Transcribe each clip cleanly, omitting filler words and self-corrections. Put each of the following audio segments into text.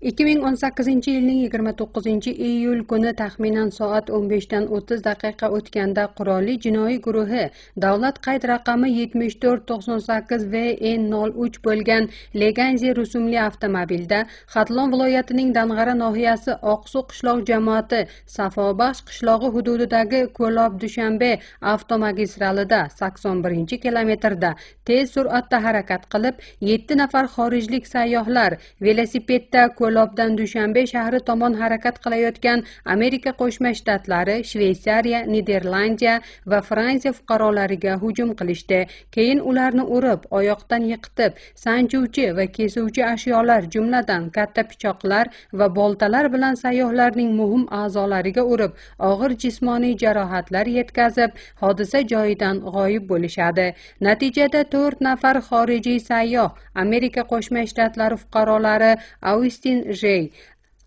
2018-yilning 29-iyul kuni taxminan soat 15 dan 30 daqiqa o'tganda qurolli jinoiy guruhi davlat qayd raqami 7498 VN03 bo'lgan Leganze rusumli avtomobilda Xatlon viloyatining Dangara nohiyasi Okso qishloq jamoati Safobaxsh qishlog'i hududidagi Kogëbab-Dushanbe avtomagistralida 81-kilometrda tez sur'atda harakat qilib, 7 nafar xorijlik sayyohlar velosipedda Kogëbab-Dushanbe shahri tomon harakat qilayotgan Amerika Qo'shma Shtatlari, Shveytsariya, Niderlandiya va Fransiya fuqarolariga hujum qilishdi. Keyin ularni urib, oyoqdan yiqitib, sanchuvchi va kesuvchi ashyolar, jumladan katta pichoqlar va boltalar bilan sayyohlarning muhim a'zolariga urib, og'ir jismoniy jarohatlar yetkazib, hodisa joyidan g'oyib bo'lishadi. Natijada 4 nafar xorijiy sayyoh, Amerika Qo'shma Shtatlari fuqarolari Austin J.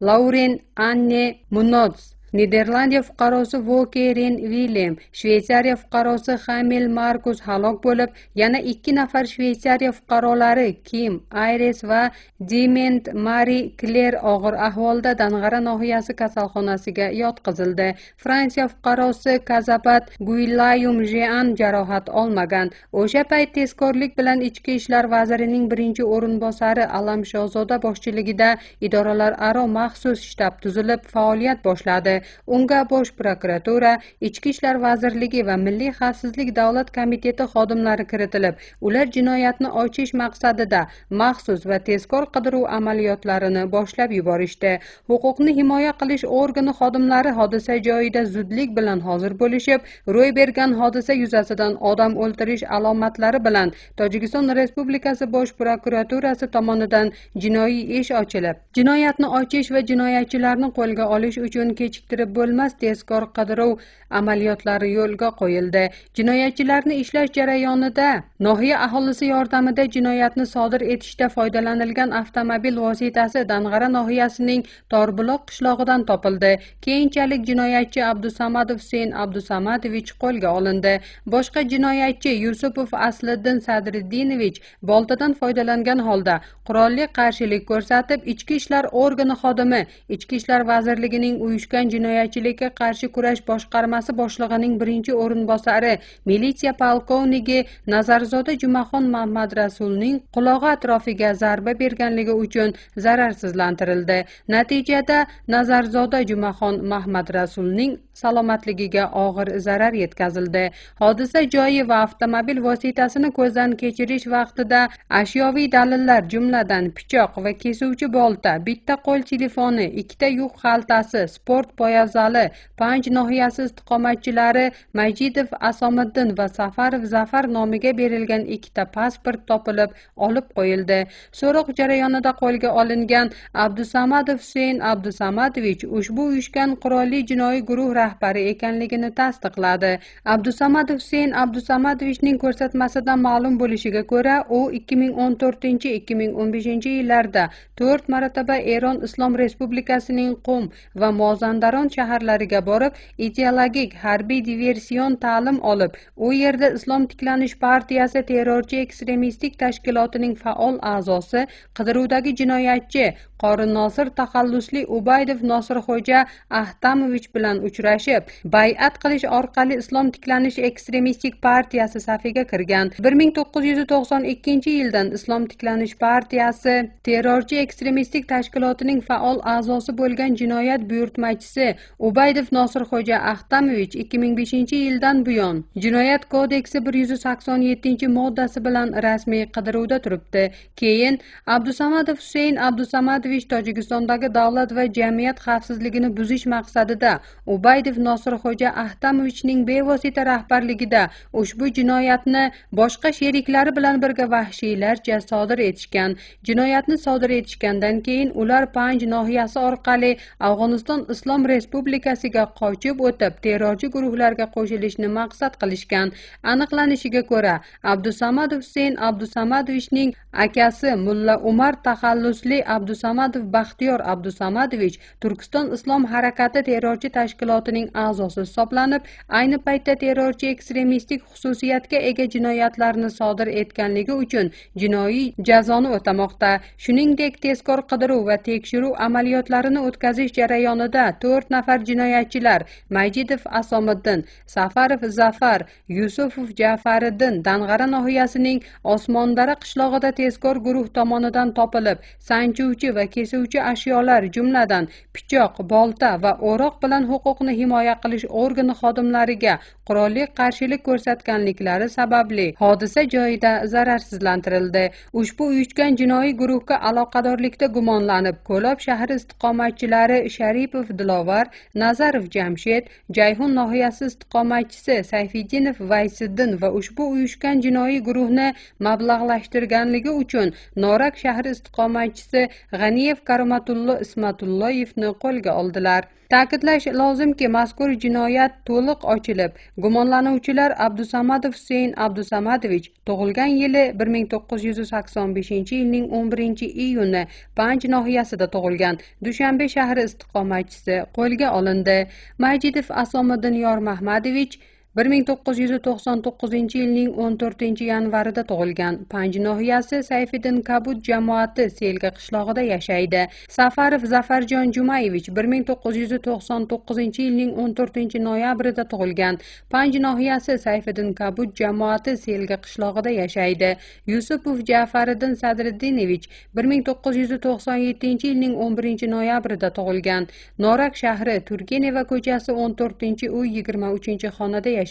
Lauren Anne Munoz, Niderlandiya fuqarosi Vokeren Willem, Shveytsariya fuqarosi Hamil Markus halok bo'lib, yana 2 nafar Shveytsariya fuqarolari Kim Ayres va Diment Marie Claire og'ir ahvolda Dangara nohiyasi kasalxonasiga yotqizildi. Fransiya fuqarosi Kazabat Guilayum Jean jarohat olmagan. O'sha payt tezkorlik bilan Ichki ishlar vazirining birinchi o'rinbosari Alam Shahzoda boshchiligida idoralararo maxsus shtab tuzilib faoliyat boshladi. Unga Bosh prokuratura, Ichki ishlar vazirligi va Milliy xavfsizlik davlat komiteti xodimlari kiritilib, ular jinoyatni ochish maqsadida maxsus va tezkor qidiruv amaliyotlarini boshlab yuborishdi. Huquqni himoya qilish organi xodimlari hodisa joyida zudlik bilan hozir bo'lishib, ro'y bergan hodisa yuzasidan odam o'ldirish alomatlari bilan Tojikiston Respublikasi Bosh prokuraturasi tomonidan jinoiy ish ochilib, jinoyatni ochish va jinoyatchilarni qo'lga olish uchun kechiktirib bo'lmas tezkor qidiruv amaliyotlari yo'lga qo'yildi. Jinoyatchilarni ishlash jarayonida nohiya aholisi yordamida jinoyatni sodir etishda foydalanilgan avtomobil vositasi Dangara nohiyasining Torbuloq qishlog'idan topildi. Keyinchalik jinoyatchi Abdusamadov Sen Abdusamadovich qo'lga olindi. Boshqa jinoyatchi Yusupov Asliddin Sadriddinovich boltadan foydalangan holda qurolli qarshilik ko'rsatib, ichki ishlar organi xodimi, Ichki ishlar vazirligining uyushgan jinoyatchilikka qarshi kurash boshqarmasi boshlig'ining birinchi o'rinbosari, militsiya polkovniki Nazarzoda Jumaxon Mahmadrasulning qulog'i atrofiga zarba berganligi uchun zararsizlantirildi. Natijada Nazarzoda Jumaxon Mahmadrasulning salomatligiga og'ir zarar yetkazildi. Hodisa joyi va avtomobil vositasini ko'zdan kechirish vaqtida ashyoviy dalillar, jumladan pichoq va kesuvchi bolta, bitta qo'l telefoni, 2 yuk xaltasi, sport poyabzali, Panj nohiyasi istiqomatchilari Majidov Asomiddin va Safarov Zafar nomiga berilgan 2 pasport topilib, olib qo'yildi. So'roq jarayonida qo'lga olingan Abdusamadov Sen Abdusamadovich ushbu uyushgan qurolli jinoiy guruh rahbari ekanligini tasdiqladi. Abdusamadov Sen Abdusamadovichning ko'rsatmasidan ma'lum bo'lishiga ko'ra, u 2014-2015 yillarda 4 marotaba Eron Islom Respublikasining Qum va Mozandaron shaharlariga borib, ideologik harbiy diversiyon ta'lim olib, u yerda Islom tiklanish partiyasi terrorchi ekstremistik tashkilotining faol a'zosi, qidiruvdagi jinoyatchi Qori Nosir taxallusli Ubaydov Nosirxo'ja Ahtamovich bilan uchrashib, bay'at qilish orqali Islom tiklanish ekstremistik partiyasi safiga kirgan. 1992-yildan Islom tiklanish partiyasi terrorchi ekstremistik tashkilotining faol a'zosi bo'lgan jinoyat buyurtmachisi Ubaydov Nosirxo'ja Ahtamovich 2005-yildan buyon Jinoyat kodeksi 187-moddasi bilan rasmiy qidiruvda turibdi. Keyin Abdusamadov Husayn Abdusamadovich Tojikistondagi davlat va jamiyat xavfsizligini buzish maqsadida Ubaydov Nosirxo'ja Ahtamovichning bevosita rahbarligida ushbu jinoyatni boshqa sheriklari bilan birga vahshiylarcha sodir etishgan. Jinoyatni sodir etishgandan keyin ular Panj nohiyasi orqali Afg'oniston Islom Respublikasiga qochib o'tib, terrorchi guruhlarga qo'shilishni maqsad qilishgan. Aniqlanishiga ko'ra, Abdusamadov Husayn Abdusamadovichning akasi Mulla Umar taxallusli Abdusamadov Baxtiyor Abdusamadovich Turkiston Islom harakati terrorchi tashkilotining a'zosi hisoblanib, ayni paytda terrorchi ekstremistik xususiyatga ega jinoyatlarni sodir etganligi uchun jinoiy jazoni o'tamoqda. Shuningdek, tezkor qidiruv va tekshiruv amaliyotlarini o'tkazish jarayonida 4 nafar jinoyatchilar Majidov Asomiddin, Safarov Zafar, Yusupov Jafariddin Dangara nohiyasining Osmondara qishlog'ida tezkor guruh tomonidan topilib, sanchuvchi va kesuvchi ashyolar, jumladan pichoq, bolta va o'roq bilan huquqni himoya qilish organi xodimlariga qurolli qarshilik ko'rsatganliklari sababli hodisa joyida zararsizlantirildi. Ushbu uyushgan jinoiy guruhga aloqadorlikda gumonlanib, Kulyab shahri istiqomatchilari Sharipov Dilovar, Nazarov Jamshed, Jayhun nohiyasi istiqomatchisi Sayfiddinov Vaysiddin va ushbu uyushgan jinoiy guruhni mablag'lashtirganligi uchun Norak shahri istiqomatchisi G'aniyev Karomatullo Ismatulloyevni qo'lga oldilar. Ta'kidlash lozimki, mazkur jinoyat to'liq ochilib, gumonlanuvchilar Abdusamadov Husayn Abdusamadovich tug'ilgan yili 1985-yilning 11-iyuni Panj nohiyasida tug'ilgan, Dushanbe shahri istiqomatchisi qo'lga olindi. Majidov Asomiddin Yormahmadovich 1999-yilning 14-yanvarida tug'ilgan, Panj nohiyasi Sayfiddin Kabud jamoati Selga qishlog'ida yashaydi. Safarov Zafarjon Jumayevich 1999-yilning 14-noyabrida tug'ilgan, Panj nohiyasi Sayfiddin Kabud jamoati Selga qishlog'ida yashaydi. Yusupov Jafariddin Sadriddinovich 1997-yilning 11-noyabrida tug'ilgan, Norak shahri Turgeneva ko'chasi 14-uy 23-xonada yashaydi.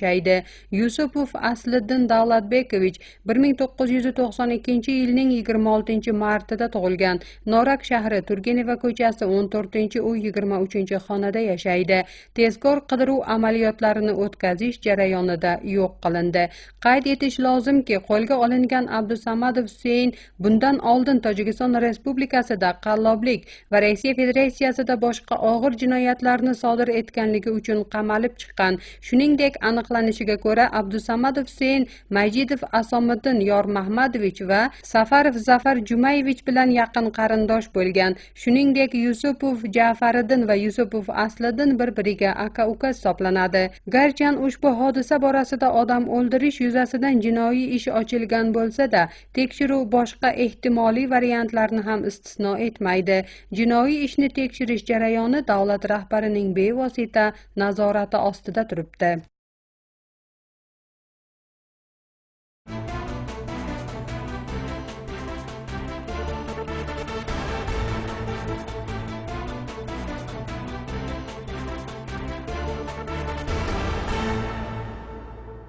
Yusupov Asliddin Davlatbekovich 1992-yilning 26-martida tug'ilgan, Norak shahri Turgeneva ko'chasi 14-uy 23-xonada yashaydi. Tezkor qidiruv amaliyotlarini o'tkazish jarayonida yo'q qilindi. Qayd etish lozimki, qo'lga olingan Abdusamadov Husayn bundan oldin Tojikiston Respublikasida qalloblik va Rossiya Federatsiyasida boshqa og'ir jinoyatlarni sodir etganligi uchun qamalib chiqqan. Shuningdek, aniqlanishiga ko'ra, Abdusamadov Husayn Majidov Asomiddin Yormahmadovich va Safarov Zafar Jumayevich bilan yaqin qarindosh bo'lgan. Shuningdek, Yusupov Jafariddin va Yusupov Asliddin bir-biriga aka-uka hisoblanadi. Garchi ushbu hodisa borasida odam o'ldirish yuzasidan jinoiy ish ochilgan bo'lsa-da, tekshiruv boshqa ehtimoliy variantlarni ham istisno etmaydi. Jinoiy ishni tekshirish jarayoni davlat rahbarining bevosita nazorati ostida turibdi.